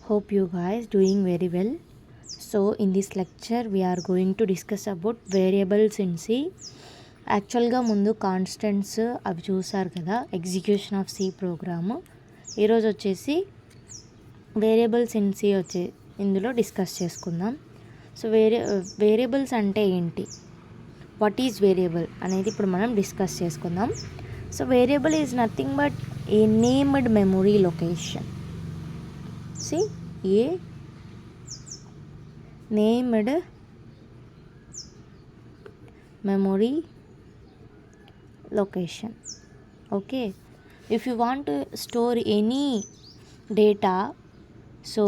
Hope you guys doing very well. So in this lecture we are going to discuss about variables in C. యాక్చువల్గా ముందు constants అవి చూసారు కదా, execution of C program. ఈరోజు వచ్చేసి variables in C ఇందులో discuss చేసుకుందాం. So variables అంటే ఏంటి, వాట్ ఈజ్ వేరియబుల్ అనేది ఇప్పుడు మనం డిస్కస్ చేసుకుందాం. So variable is nothing but A named memory location. A named memory location. Okay, if you want to store any data, so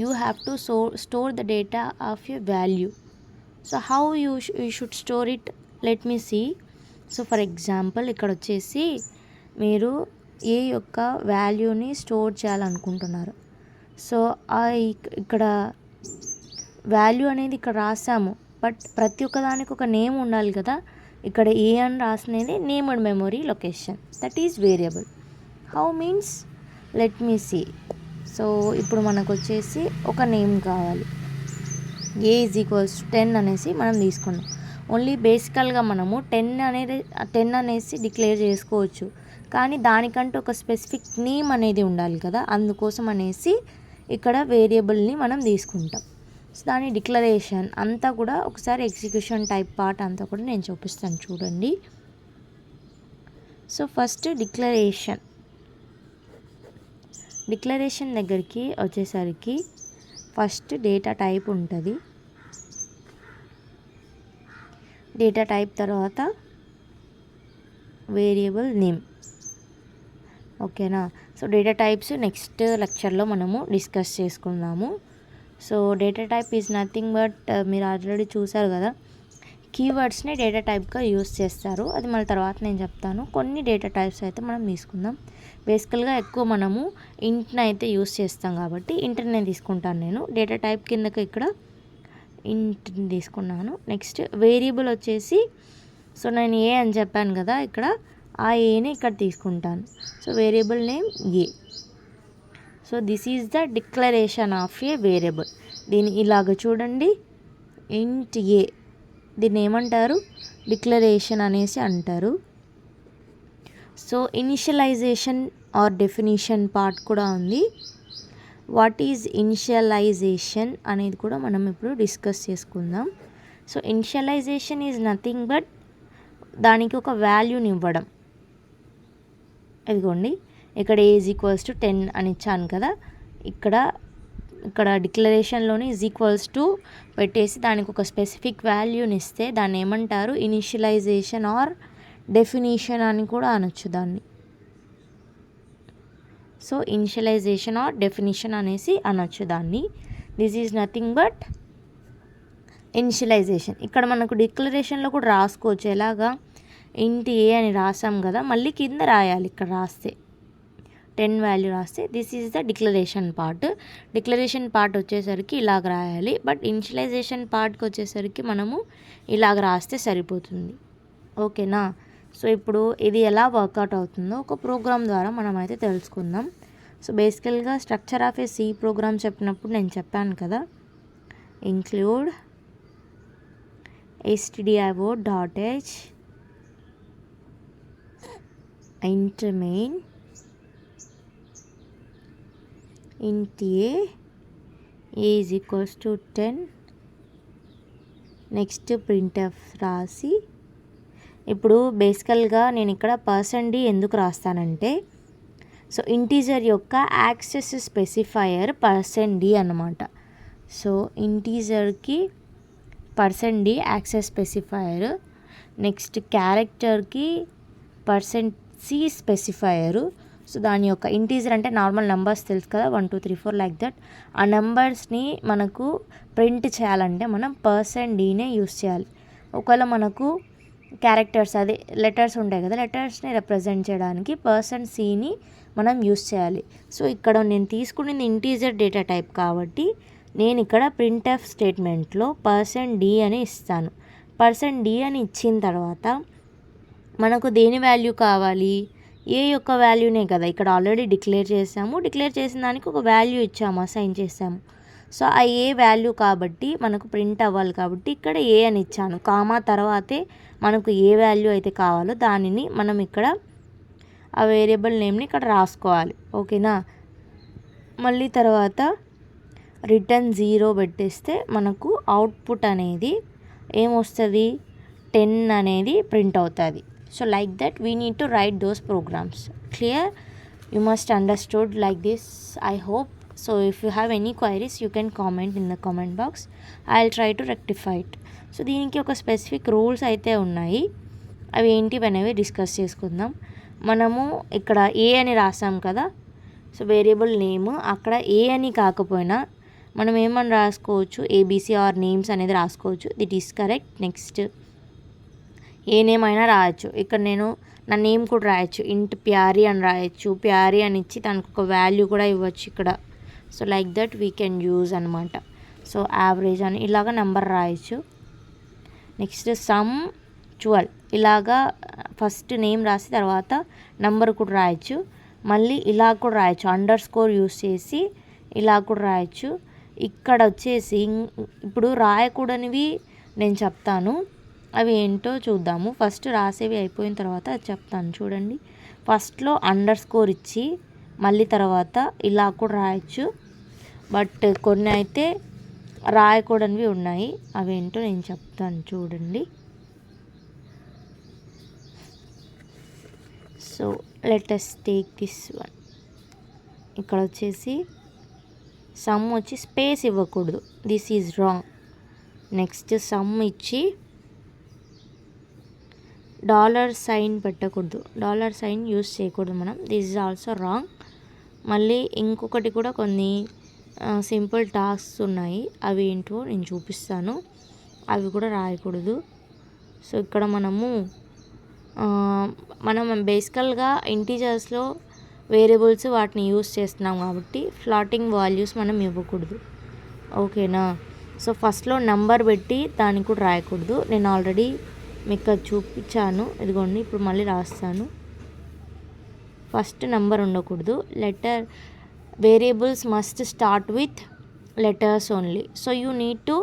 you have to store the data of a value. So how you should store it, let me see. So for example, ఇక్కడ వచ్చేసి మీరు ఏ యొక్క వాల్యూని store చేయాలనుకుంటున్నారు. So ఇక్కడ value అనేది ఇక్కడ రాసాము, but ప్రతి ఒక్క దానికి ఒక నేమ్ ఉండాలి కదా. ఇక్కడ ఏ అని రాసినది named memory location, that is variable. How means, let me see. So ఇప్పుడు మనకు వచ్చేసి ఒక నేమ్ కావాలి. ఏ ఈజ్ ఈక్వల్స్ 10 అనేసి మనం తీసుకున్నాం. ఓన్లీ బేసికల్గా మనము 10 అనేసి డిక్లేర్ చేసుకోవచ్చు, కానీ దానికంటే ఒక స్పెసిఫిక్ నేమ్ అనేది ఉండాలి కదా. అందుకోసం అనేసి ఇక్కడ వేరియబుల్ని మనం తీసుకుంటాం. సో దాని డిక్లరేషన్ అంతా కూడా ఒకసారి ఎగ్జిక్యూషన్ టైప్ పార్ట్ అంతా కూడా నేను చూపిస్తాను చూడండి. సో ఫస్ట్ డిక్లరేషన్ దగ్గరికి వచ్చేసరికి ఫస్ట్ డేటా టైప్ ఉంటుంది. డేటా టైప్ తర్వాత వేరియబుల్ నేమ్. ఓకేనా. సో డేటా టైప్స్ నెక్స్ట్ లెక్చర్లో మనము డిస్కస్ చేసుకుందాము. So data type is nothing but మీరు ఆల్రెడీ చూసారు కదా, కీవర్డ్స్ని డేటా టైప్గా యూస్ చేస్తారు. అది మళ్ళీ తర్వాత నేను చెప్తాను. కొన్ని డేటా టైప్స్ అయితే మనం తీసుకుందాం. బేసికల్గా ఎక్కువ మనము ఇంట్ని అయితే యూస్ చేస్తాం కాబట్టి ఇంట్ని తీసుకుంటాను నేను. డేటా టైప్ కిందకి ఇక్కడ ఇంట్ని తీసుకున్నాను. నెక్స్ట్ వేరియబుల్ వచ్చేసి, సో నేను ఏ అని చెప్పాను కదా, ఇక్కడ ఆ ఏని ఇక్కడ తీసుకుంటాను. So variable name A. So this is the declaration of A variable. దీన్ని ఇలాగ చూడండి, ఇంట్ ఏ, దీన్ని ఏమంటారు, డిక్లరేషన్ అనేసి అంటారు. So initialisation or definition part కూడా ఉంది. వాట్ ఈజ్ ఇనిషియలైజేషన్ అనేది కూడా మనం ఇప్పుడు డిస్కస్ చేసుకుందాం. So initialisation is nothing but దానికి ఒక వాల్యూని ఇవ్వడం. ఇదిగోండి, ఇక్కడ ఏ ఈజ్ ఈక్వల్స్ టు 10 అని ఇచ్చాను కదా. ఇక్కడ డిక్లరేషన్లోని ఈజ్ ఈక్వల్స్ టు పెట్టేసి దానికి ఒక స్పెసిఫిక్ వాల్యూని ఇస్తే దాన్ని ఏమంటారు, ఇనిషియలైజేషన్ ఆర్ డెఫినిషన్ అని కూడా అనొచ్చు దాన్ని. సో ఇనిషియలైజేషన్ ఆర్ డెఫినిషన్ అనేసి అనొచ్చు దాన్ని. This is nothing but initialisation. ఇక్కడ మనకు డిక్లరేషన్లో కూడా రాసుకోవచ్చు. ఎలాగా, ఇంట్ ఏ అని రాసాం కదా, మళ్ళీ కింద రాయాలి. ఇక్కడ రాస్తే 10 వాల్యూ రాస్తే this is the declaration part. Declaration part వచ్చేసరికి ఇలాగ రాయాలి, బట్ ఇనిషియలైజేషన్ పార్ట్కి వచ్చేసరికి మనము ఇలాగ రాస్తే సరిపోతుంది. ఓకేనా. సో ఇప్పుడు ఇది ఎలా వర్కౌట్ అవుతుందో ఒక ప్రోగ్రామ్ ద్వారా మనం అయితే తెలుసుకుందాం. సో బేసికల్గా structure of a C program చెప్పినప్పుడు నేను చెప్పాను కదా, include stdio.h int main int a is equals to 10. Next printf రాసి, ఇప్పుడు బేసికల్గా నేను ఇక్కడ %d ఎందుకు రాస్తానంటే, సో ఇంటీజర్ యొక్క యాక్సెస్ స్పెసిఫైయర్ %d అన్నమాట. సో ఇంటీజర్కి %d యాక్సెస్ స్పెసిఫైయర్, నెక్స్ట్ క్యారెక్టర్కి %c స్పెసిఫైయరు. సో దాని యొక్క ఇంటీజర్ అంటే నార్మల్ నెంబర్స్ తెలుసు కదా, 1 2 3 4 లైక్ దట్. ఆ నెంబర్స్ని మనకు ప్రింట్ చేయాలంటే మనం %dనే యూస్ చేయాలి. ఒకవేళ మనకు క్యారెక్టర్స్, అదే లెటర్స్ ఉంటాయి కదా, లెటర్స్ని రిప్రజెంట్ చేయడానికి %cని మనం యూస్ చేయాలి. సో ఇక్కడ నేను తీసుకునేది ఇంటీజర్ డేటా టైప్ కాబట్టి నేను ఇక్కడ ప్రింట్ఎఫ్ స్టేట్మెంట్లో %d అని ఇస్తాను. %d అని ఇచ్చిన తర్వాత మనకు దేని వాల్యూ కావాలి, ఏ యొక్క వాల్యూనే కదా ఇక్కడ ఆల్రెడీ డిక్లేర్ చేసాము. డిక్లేర్ చేసిన దానికి ఒక వాల్యూ ఇచ్చాము, అసైన్ చేసాము. సో ఆ ఏ వాల్యూ కాబట్టి మనకు ప్రింట్ అవ్వాలి కాబట్టి ఇక్కడ ఏ అని ఇచ్చాను. కామా తర్వాతే మనకు ఏ వాల్యూ అయితే కావాలో దానిని మనం ఇక్కడ ఆ వేరియబుల్ నేమ్ని ఇక్కడ రాసుకోవాలి. ఓకేనా. మళ్ళీ తర్వాత రిటర్న్ 0 పెట్టేస్తే మనకు అవుట్పుట్ అనేది ఏమొస్తుంది, 10 అనేది ప్రింట్ అవుతుంది. So like that we need to write those programs. Clear? You must understood like this, I hope. So if you have any queries you can comment in the comment box. I will try to rectify it. So దీనికి ఒక specific rules అయితే ఉన్నాయి. అవి ఏంటివి అనేవి discuss చేసుకుందాం. మనము ఇక్కడ ఏ అని రాసాం కదా, సో వేరియబుల్ నేమ్ అక్కడ ఏ అని కాకపోయినా మనం ఏమని రాసుకోవచ్చు, ఏబీసీ ఆర్ నేమ్స్ అనేది రాసుకోవచ్చు. This is correct. నెక్స్ట్ ఏ నేమ్ అయినా రాయొచ్చు. ఇక్కడ నేను నా నేమ్ కూడా రాయొచ్చు, ఇంట్ ప్యారీ అని రాయొచ్చు. ప్యారీ అని ఇచ్చి దానికి ఒక వాల్యూ కూడా ఇవ్వచ్చు ఇక్కడ. So like that we can use అనమాట. సో యావరేజ్ అని ఇలాగ నెంబర్ రాయొచ్చు. నెక్స్ట్ సమ్ 12 ఇలాగా ఫస్ట్ నేమ్ రాసి తర్వాత నెంబర్ కూడా రాయొచ్చు. మళ్ళీ ఇలా కూడా రాయొచ్చు, అండర్ స్కోర్ యూస్ చేసి ఇలా కూడా రాయొచ్చు. ఇక్కడ వచ్చేసి ఇప్పుడు రాయకూడనివి నేను చెప్తాను, అవి ఏంటో చూద్దాము. ఫస్ట్ రాసేవి అయిపోయిన తర్వాత అది చెప్తాను చూడండి. ఫస్ట్లో అండర్ స్కోర్ ఇచ్చి మళ్ళీ తర్వాత ఇలా కూడా రాయొచ్చు. బట్ కొన్ని అయితే రాయకూడనివి ఉన్నాయి, అవేంటో నేను చెప్తాను చూడండి. So let us take this one. ఇక్కడ వచ్చేసి సమ్ వచ్చి స్పేస్ ఇవ్వకూడదు, this is wrong. Next some ఇచ్చి $సైన్ పెట్టకూడదు, $సైన్ యూస్ చేయకూడదు మనం, దిస్ ఈజ్ ఆల్సో రాంగ్. మళ్ళీ ఇంకొకటి కూడా కొన్ని సింపుల్ టాస్క్స్ ఉన్నాయి, అవి ఏంటో నేను చూపిస్తాను, అవి కూడా రాయకూడదు. సో ఇక్కడ మనం బేసికల్గా ఇంటీజర్స్లో వేరియబుల్స్ వాటిని యూస్ చేస్తున్నాం కాబట్టి ఫ్లాటింగ్ వాల్యూస్ మనం ఇవ్వకూడదు. ఓకేనా. సో ఫస్ట్లో నెంబర్ పెట్టి దానికి కూడా రాయకూడదు. నేను ఆల్రెడీ మీకు అది చూపించాను, ఇదిగోండి ఇప్పుడు మళ్ళీ రాస్తాను. ఫస్ట్ నెంబర్ ఉండకూడదు. Letter variables must start with letters only. So you need to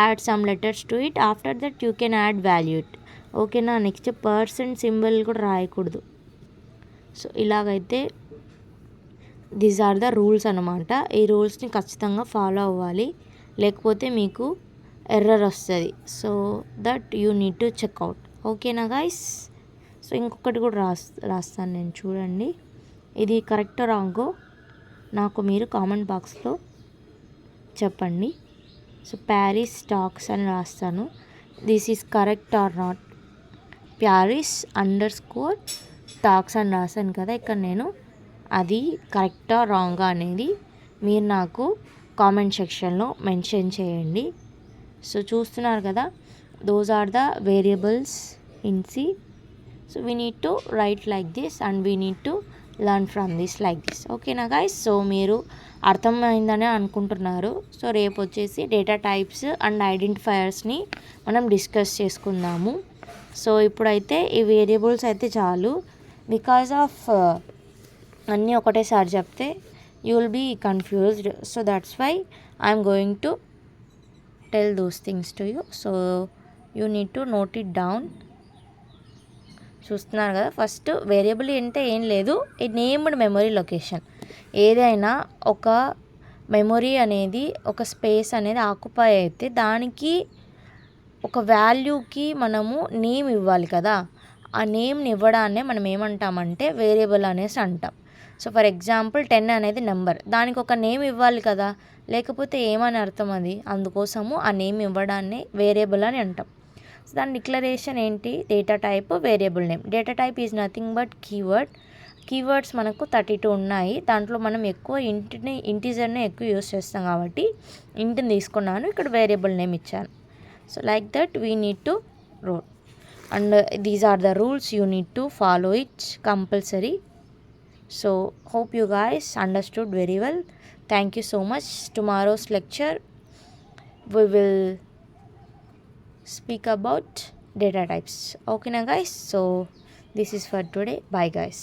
add some letters to it, after that you can add value it. ఓకేనా. నెక్స్ట్ పర్సెంట్ సింబల్ కూడా రాయకూడదు. సో ఇలాగైతే దీస్ ఆర్ ద రూల్స్ అనమాట. ఈ రూల్స్ని ఖచ్చితంగా follow అవ్వాలి, లేకపోతే మీకు ఎర్రర్ వస్తుంది. So that you need to check out. ఓకేనా గైస్. సో ఇంకొకటి కూడా రాస్తాను నేను చూడండి. ఇది కరెక్ట్ రాంగో నాకు మీరు కామెంట్ బాక్స్లో చెప్పండి. సో ప్యారిస్ టాక్స్ అని రాస్తాను. This is correct or not. Paris _ talks అని రాశాను కదా ఇక్కడ నేను, అది కరెక్టా రాంగా అనేది మీరు నాకు కామెంట్ సెక్షన్లో మెన్షన్ చేయండి. సో చూస్తున్నారు కదా, those are the variables in C. So we need to write like this and we need to learn from this like this. ఓకేనా గైస్. సో మీరు అర్థమైందనే అనుకుంటున్నారు. సో రేపు వచ్చేసి డేటా టైప్స్ అండ్ ఐడెంటిఫైయర్స్ని మనం డిస్కస్ చేసుకుందాము. సో ఇప్పుడైతే ఈ వేరియబుల్స్ అయితే చాలు, బికాజ్ ఆఫ్ అన్నీ ఒకటేసారి చెప్తే you will be confused. So that's why I'm going to tell those things to you. So you need to note it down. చూస్తున్నారు కదా, ఫస్ట్ వేరియబుల్ అంటే ఏం లేదు, ఈ నేమ్డ్ మెమరీ లొకేషన్. ఏదైనా ఒక మెమొరీ అనేది ఒక స్పేస్ అనేది ఆక్యుపై అయితే దానికి ఒక వాల్యూకి మనము నేమ్ ఇవ్వాలి కదా. ఆ నేమ్ని ఇవ్వడాన్నే మనం ఏమంటామంటే వేరియబుల్ అనేసి అంటాం. సో ఫర్ ఎగ్జాంపుల్ 10 అనేది నెంబర్, దానికి ఒక నేమ్ ఇవ్వాలి కదా, లేకపోతే ఏమని అర్థం అది. అందుకోసము ఆ నేమ్ ఇవ్వడాన్ని వేరియబుల్ అని అంటాం. సో దాని డిక్లరేషన్ ఏంటి, data type variable name. Data type is nothing but keyword. Keywords మనకు 32 ఉన్నాయి. దాంట్లో మనం ఎక్కువ ఇంటీజర్ని ఎక్కువ యూస్ చేస్తాం కాబట్టి ఇంటిని తీసుకున్నాను, ఇక్కడ వేరియబుల్ నేమ్ ఇచ్చాను. So like that we need to write, and these are the rules, you need to follow it compulsory. So hope you guys understood very well. Thank you so much. Tomorrow's lecture we will speak about data types. Okay na guys. So this is for today. Bye guys.